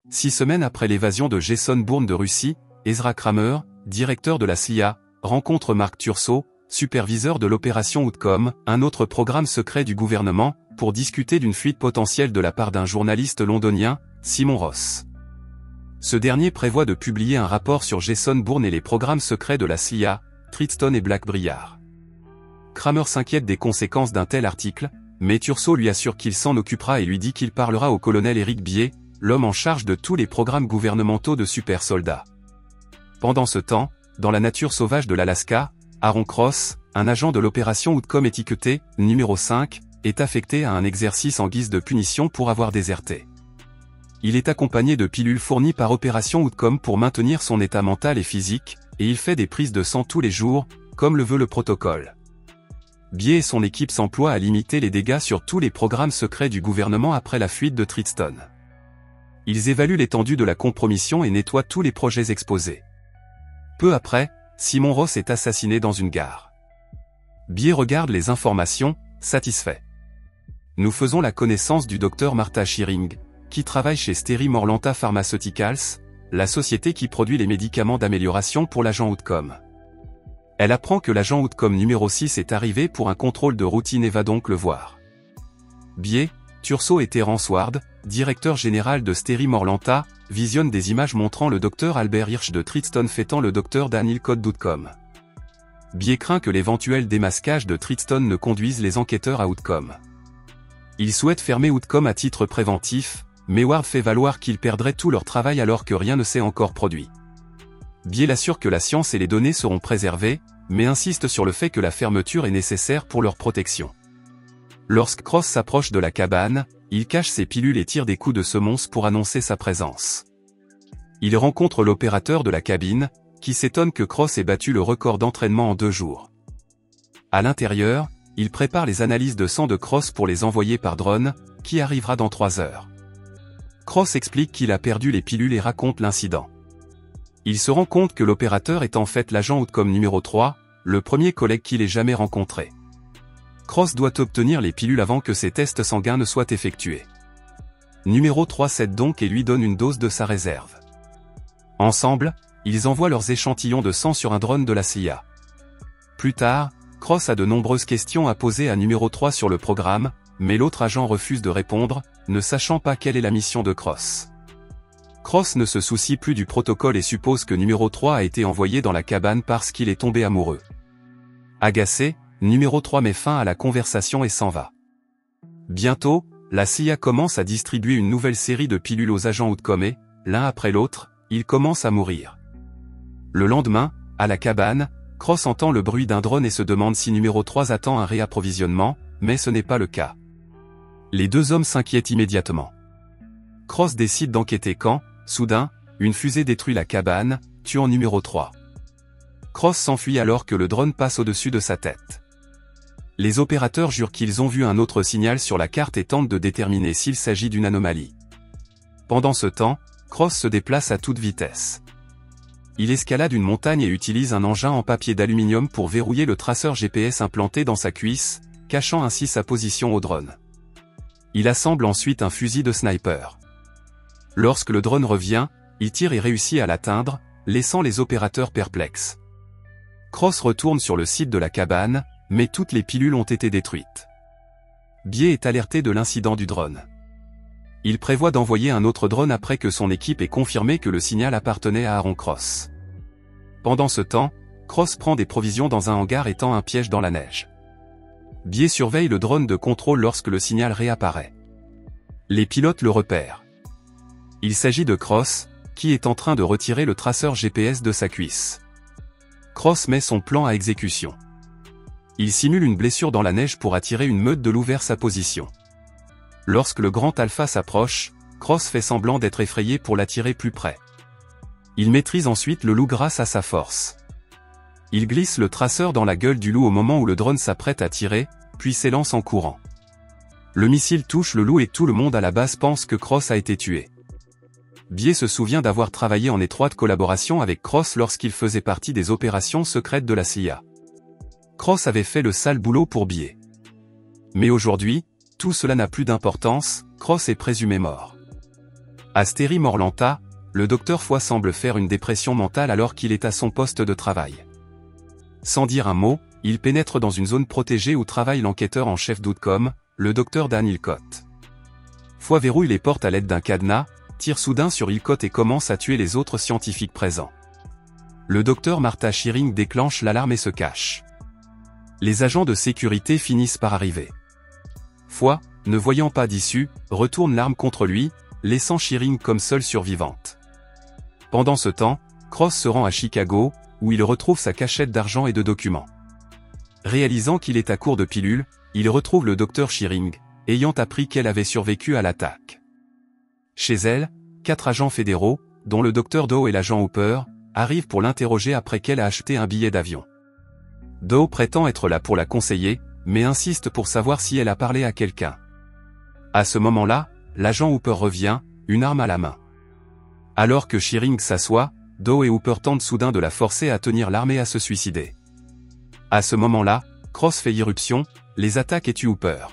6 semaines après l'évasion de Jason Bourne de Russie, Ezra Kramer, directeur de la CIA, rencontre Mark Turso, superviseur de l'opération Outcom, un autre programme secret du gouvernement, pour discuter d'une fuite potentielle de la part d'un journaliste londonien, Simon Ross. Ce dernier prévoit de publier un rapport sur Jason Bourne et les programmes secrets de la CIA, Triton et Blackbriar. Kramer s'inquiète des conséquences d'un tel article, mais Turso lui assure qu'il s'en occupera et lui dit qu'il parlera au colonel Eric Bier, l'homme en charge de tous les programmes gouvernementaux de super soldats. Pendant ce temps, dans la nature sauvage de l'Alaska, Aaron Cross, un agent de l'opération Outcom étiqueté numéro 5, est affecté à un exercice en guise de punition pour avoir déserté. Il est accompagné de pilules fournies par Opération Outcom pour maintenir son état mental et physique, et il fait des prises de sang tous les jours, comme le veut le protocole. Bier et son équipe s'emploient à limiter les dégâts sur tous les programmes secrets du gouvernement après la fuite de Triton. Ils évaluent l'étendue de la compromission et nettoient tous les projets exposés. Peu après, Simon Ross est assassiné dans une gare. Bier regarde les informations, satisfait. Nous faisons la connaissance du docteur Martha Shearing, qui travaille chez Sterim Orlanta Pharmaceuticals, la société qui produit les médicaments d'amélioration pour l'agent Outcom. Elle apprend que l'agent Outcom numéro 6 est arrivé pour un contrôle de routine et va donc le voir. Bier, Turso et Terence Ward, directeur général de Sterim Orlanta, visionnent des images montrant le docteur Albert Hirsch de Triton fêtant le docteur Daniel Code d'Outcom. Bier craint que l'éventuel démasquage de Triton ne conduise les enquêteurs à Outcom. Il souhaite fermer Outcom à titre préventif, mais Ward fait valoir qu'ils perdraient tout leur travail alors que rien ne s'est encore produit. Bier l'assure que la science et les données seront préservées, mais insiste sur le fait que la fermeture est nécessaire pour leur protection. Lorsque Cross s'approche de la cabane, il cache ses pilules et tire des coups de semonce pour annoncer sa présence. Il rencontre l'opérateur de la cabine, qui s'étonne que Cross ait battu le record d'entraînement en 2 jours. À l'intérieur, il prépare les analyses de sang de Cross pour les envoyer par drone, qui arrivera dans 3 heures. Cross explique qu'il a perdu les pilules et raconte l'incident. Il se rend compte que l'opérateur est en fait l'agent Outcom numéro 3, le premier collègue qu'il ait jamais rencontré. Cross doit obtenir les pilules avant que ses tests sanguins ne soient effectués. Numéro 3 cède donc et lui donne une dose de sa réserve. Ensemble, ils envoient leurs échantillons de sang sur un drone de la CIA. Plus tard, Cross a de nombreuses questions à poser à numéro 3 sur le programme, mais l'autre agent refuse de répondre, ne sachant pas quelle est la mission de Cross. Cross ne se soucie plus du protocole et suppose que numéro 3 a été envoyé dans la cabane parce qu'il est tombé amoureux. Agacé, numéro 3 met fin à la conversation et s'en va. Bientôt, la CIA commence à distribuer une nouvelle série de pilules aux agents Outcom et, l'un après l'autre, ils commencent à mourir. Le lendemain, à la cabane, Cross entend le bruit d'un drone et se demande si numéro 3 attend un réapprovisionnement, mais ce n'est pas le cas. Les 2 hommes s'inquiètent immédiatement. Cross décide d'enquêter quand, soudain, une fusée détruit la cabane, tuant numéro 3. Cross s'enfuit alors que le drone passe au-dessus de sa tête. Les opérateurs jurent qu'ils ont vu un autre signal sur la carte et tentent de déterminer s'il s'agit d'une anomalie. Pendant ce temps, Cross se déplace à toute vitesse. Il escalade une montagne et utilise un engin en papier d'aluminium pour verrouiller le traceur GPS implanté dans sa cuisse, cachant ainsi sa position au drone. Il assemble ensuite un fusil de sniper. Lorsque le drone revient, il tire et réussit à l'atteindre, laissant les opérateurs perplexes. Cross retourne sur le site de la cabane, mais toutes les pilules ont été détruites. Bier est alerté de l'incident du drone. Il prévoit d'envoyer un autre drone après que son équipe ait confirmé que le signal appartenait à Aaron Cross. Pendant ce temps, Cross prend des provisions dans un hangar et tend un piège dans la neige. Bier surveille le drone de contrôle lorsque le signal réapparaît. Les pilotes le repèrent. Il s'agit de Cross, qui est en train de retirer le traceur GPS de sa cuisse. Cross met son plan à exécution. Il simule une blessure dans la neige pour attirer une meute de loups vers sa position. Lorsque le grand alpha s'approche, Cross fait semblant d'être effrayé pour l'attirer plus près. Il maîtrise ensuite le loup grâce à sa force. Il glisse le traceur dans la gueule du loup au moment où le drone s'apprête à tirer, puis s'élance en courant. Le missile touche le loup et tout le monde à la base pense que Cross a été tué. Bier se souvient d'avoir travaillé en étroite collaboration avec Cross lorsqu'il faisait partie des opérations secrètes de la CIA. Cross avait fait le sale boulot pour Bier. Mais aujourd'hui, tout cela n'a plus d'importance, Cross est présumé mort. À Steri Morlanta, le docteur Foy semble faire une dépression mentale alors qu'il est à son poste de travail. Sans dire un mot, il pénètre dans une zone protégée où travaille l'enquêteur en chef d'Outcom, le docteur Dan Ilcott. Foy verrouille les portes à l'aide d'un cadenas, tire soudain sur Ilcott et commence à tuer les autres scientifiques présents. Le docteur Martha Shearing déclenche l'alarme et se cache. Les agents de sécurité finissent par arriver. Foy, ne voyant pas d'issue, retourne l'arme contre lui, laissant Shearing comme seule survivante. Pendant ce temps, Cross se rend à Chicago, où il retrouve sa cachette d'argent et de documents. Réalisant qu'il est à court de pilules, il retrouve le docteur Shearing, ayant appris qu'elle avait survécu à l'attaque. Chez elle, 4 agents fédéraux, dont le docteur Doe et l'agent Hooper, arrivent pour l'interroger après qu'elle a acheté un billet d'avion. Doe prétend être là pour la conseiller, mais insiste pour savoir si elle a parlé à quelqu'un. À ce moment-là, l'agent Hooper revient, une arme à la main. Alors que Shearing s'assoit, Doe et Hooper tentent soudain de la forcer à tenir l'arme et à se suicider. À ce moment-là, Cross fait irruption, les attaque et tue Hooper.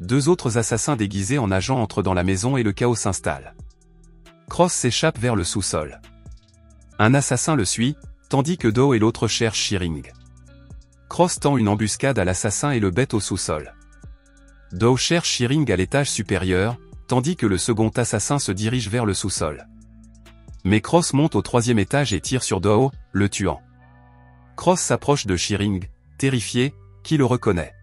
2 autres assassins déguisés en agents entrent dans la maison et le chaos s'installe. Cross s'échappe vers le sous-sol. Un assassin le suit, tandis que Doe et l'autre cherchent Shearing. Cross tend une embuscade à l'assassin et le bête au sous-sol. Doe cherche Shearing à l'étage supérieur, tandis que le second assassin se dirige vers le sous-sol. Mais Cross monte au 3e étage et tire sur Doe, le tuant. Cross s'approche de Shearing, terrifié, qui le reconnaît.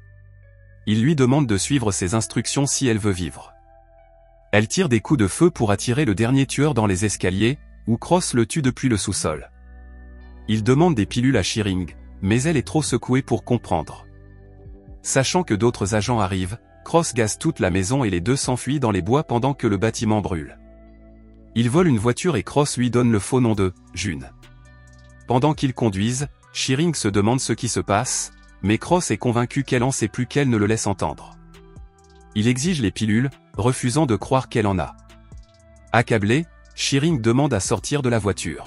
Il lui demande de suivre ses instructions si elle veut vivre. Elle tire des coups de feu pour attirer le dernier tueur dans les escaliers, où Cross le tue depuis le sous-sol. Il demande des pilules à Shearing, mais elle est trop secouée pour comprendre. Sachant que d'autres agents arrivent, Cross gaze toute la maison et les deux s'enfuient dans les bois pendant que le bâtiment brûle. Il vole une voiture et Cross lui donne le faux nom de June. Pendant qu'ils conduisent, Shearing se demande ce qui se passe, mais Cross est convaincu qu'elle en sait plus qu'elle ne le laisse entendre. Il exige les pilules, refusant de croire qu'elle en a. Accablé, Shearing demande à sortir de la voiture.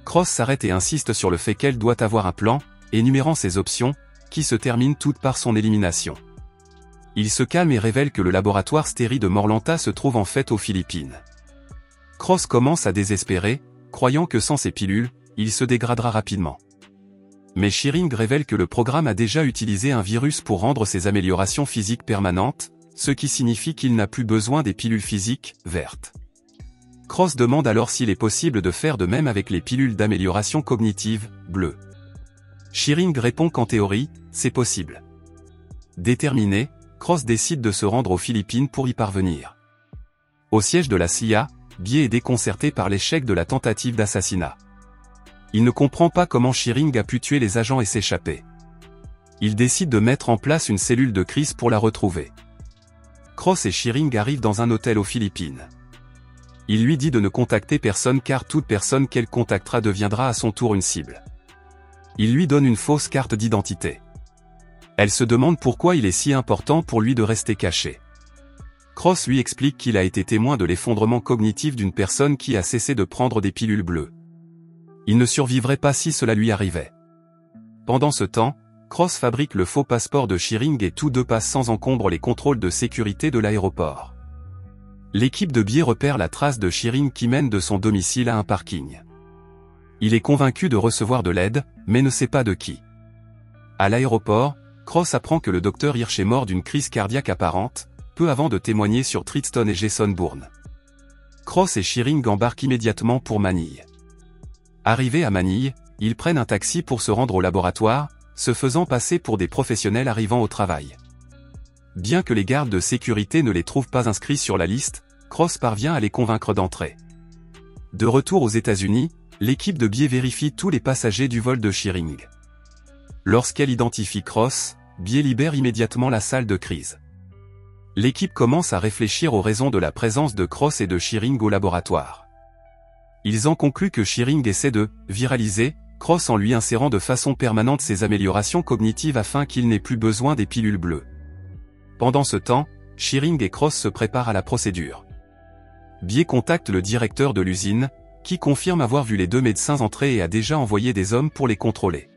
Cross s'arrête et insiste sur le fait qu'elle doit avoir un plan, énumérant ses options, qui se terminent toutes par son élimination. Il se calme et révèle que le laboratoire Steri de Morlanta se trouve en fait aux Philippines. Cross commence à désespérer, croyant que sans ces pilules, il se dégradera rapidement. Mais Shearing révèle que le programme a déjà utilisé un virus pour rendre ses améliorations physiques permanentes, ce qui signifie qu'il n'a plus besoin des pilules physiques, vertes. Cross demande alors s'il est possible de faire de même avec les pilules d'amélioration cognitive, bleues. Shearing répond qu'en théorie, c'est possible. Déterminé, Cross décide de se rendre aux Philippines pour y parvenir. Au siège de la CIA, Bie est déconcerté par l'échec de la tentative d'assassinat. Il ne comprend pas comment Shearing a pu tuer les agents et s'échapper. Il décide de mettre en place une cellule de crise pour la retrouver. Cross et Shearing arrivent dans un hôtel aux Philippines. Il lui dit de ne contacter personne car toute personne qu'elle contactera deviendra à son tour une cible. Il lui donne une fausse carte d'identité. Elle se demande pourquoi il est si important pour lui de rester caché. Cross lui explique qu'il a été témoin de l'effondrement cognitif d'une personne qui a cessé de prendre des pilules bleues. Il ne survivrait pas si cela lui arrivait. Pendant ce temps, Cross fabrique le faux passeport de Shearing et tous deux passent sans encombre les contrôles de sécurité de l'aéroport. L'équipe de Bie repère la trace de Shearing qui mène de son domicile à un parking. Il est convaincu de recevoir de l'aide, mais ne sait pas de qui. À l'aéroport, Cross apprend que le docteur Hirsch est mort d'une crise cardiaque apparente, peu avant de témoigner sur Tristan et Jason Bourne. Cross et Shearing embarquent immédiatement pour Manille. Arrivés à Manille, ils prennent un taxi pour se rendre au laboratoire, se faisant passer pour des professionnels arrivant au travail. Bien que les gardes de sécurité ne les trouvent pas inscrits sur la liste, Cross parvient à les convaincre d'entrer. De retour aux États-Unis, l'équipe de Bie vérifie tous les passagers du vol de Shearing. Lorsqu'elle identifie Cross, Bie libère immédiatement la salle de crise. L'équipe commence à réfléchir aux raisons de la présence de Cross et de Shearing au laboratoire. Ils en concluent que Shearing essaie de viraliser Cross en lui insérant de façon permanente ses améliorations cognitives afin qu'il n'ait plus besoin des pilules bleues. Pendant ce temps, Shearing et Cross se préparent à la procédure. Bie contacte le directeur de l'usine, qui confirme avoir vu les deux médecins entrer et a déjà envoyé des hommes pour les contrôler.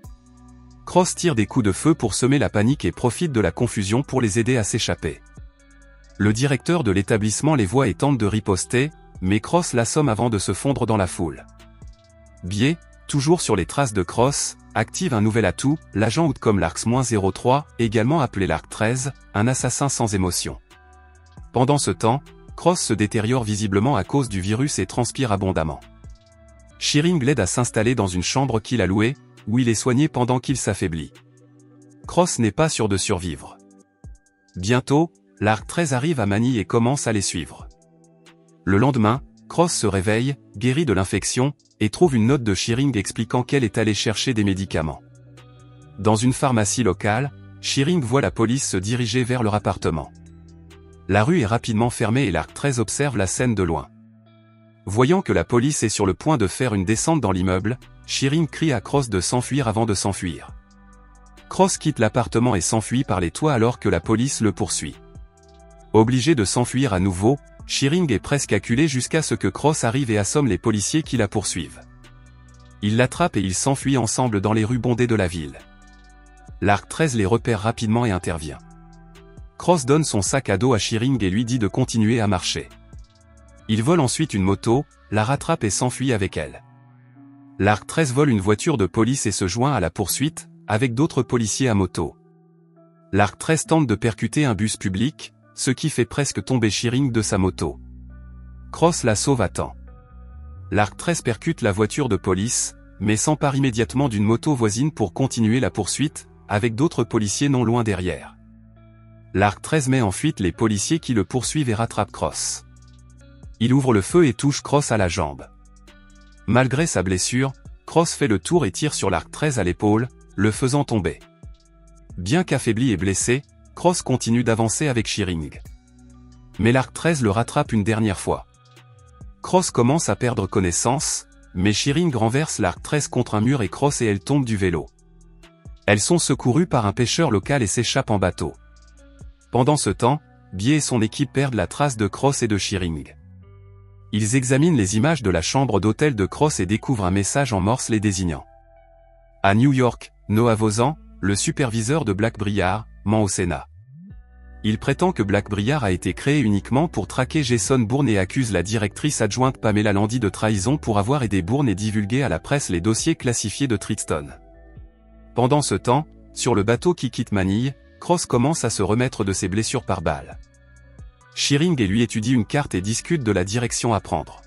Cross tire des coups de feu pour semer la panique et profite de la confusion pour les aider à s'échapper. Le directeur de l'établissement les voit et tente de riposter, mais Cross l'assomme avant de se fondre dans la foule. Biais, toujours sur les traces de Cross, active un nouvel atout, l'agent Outcome l'Arx-03, également appelé l'Arc-13, un assassin sans émotion. Pendant ce temps, Cross se détériore visiblement à cause du virus et transpire abondamment. Shearing l'aide à s'installer dans une chambre qu'il a louée, où il est soigné pendant qu'il s'affaiblit. Cross n'est pas sûr de survivre. Bientôt, l'Arc-13 arrive à Manille et commence à les suivre. Le lendemain, Cross se réveille, guéri de l'infection, et trouve une note de Shearing expliquant qu'elle est allée chercher des médicaments. Dans une pharmacie locale, Shearing voit la police se diriger vers leur appartement. La rue est rapidement fermée et l'Arc-13 observe la scène de loin. Voyant que la police est sur le point de faire une descente dans l'immeuble, Shearing crie à Cross de s'enfuir avant de s'enfuir. Cross quitte l'appartement et s'enfuit par les toits alors que la police le poursuit. Obligé de s'enfuir à nouveau, Shearing est presque acculé jusqu'à ce que Cross arrive et assomme les policiers qui la poursuivent. Il l'attrape et ils s'enfuient ensemble dans les rues bondées de la ville. L'Arc-13 les repère rapidement et intervient. Cross donne son sac à dos à Shearing et lui dit de continuer à marcher. Il vole ensuite une moto, la rattrape et s'enfuit avec elle. L'Arc-13 vole une voiture de police et se joint à la poursuite, avec d'autres policiers à moto. L'Arc-13 tente de percuter un bus public, ce qui fait presque tomber Shearing de sa moto. Cross la sauve à temps. L'Arc-13 percute la voiture de police, mais s'empare immédiatement d'une moto voisine pour continuer la poursuite, avec d'autres policiers non loin derrière. L'Arc-13 met en fuite les policiers qui le poursuivent et rattrape Cross. Il ouvre le feu et touche Cross à la jambe. Malgré sa blessure, Cross fait le tour et tire sur l'Arc-13 à l'épaule, le faisant tomber. Bien qu'affaibli et blessé, Cross continue d'avancer avec Shearing. Mais l'Arc-13 le rattrape une dernière fois. Cross commence à perdre connaissance, mais Shearing renverse l'Arc-13 contre un mur et Cross et elle tombent du vélo. Elles sont secourues par un pêcheur local et s'échappent en bateau. Pendant ce temps, Biais et son équipe perdent la trace de Cross et de Shearing. Ils examinent les images de la chambre d'hôtel de Cross et découvrent un message en morse les désignant. À New York, Noah Vozan, le superviseur de Black Briar, ment au Sénat. Il prétend que Black Briar a été créé uniquement pour traquer Jason Bourne et accuse la directrice adjointe Pamela Landy de trahison pour avoir aidé Bourne et divulgué à la presse les dossiers classifiés de Trixton. Pendant ce temps, sur le bateau qui quitte Manille, Cross commence à se remettre de ses blessures par balle. Shearing et lui étudient une carte et discutent de la direction à prendre.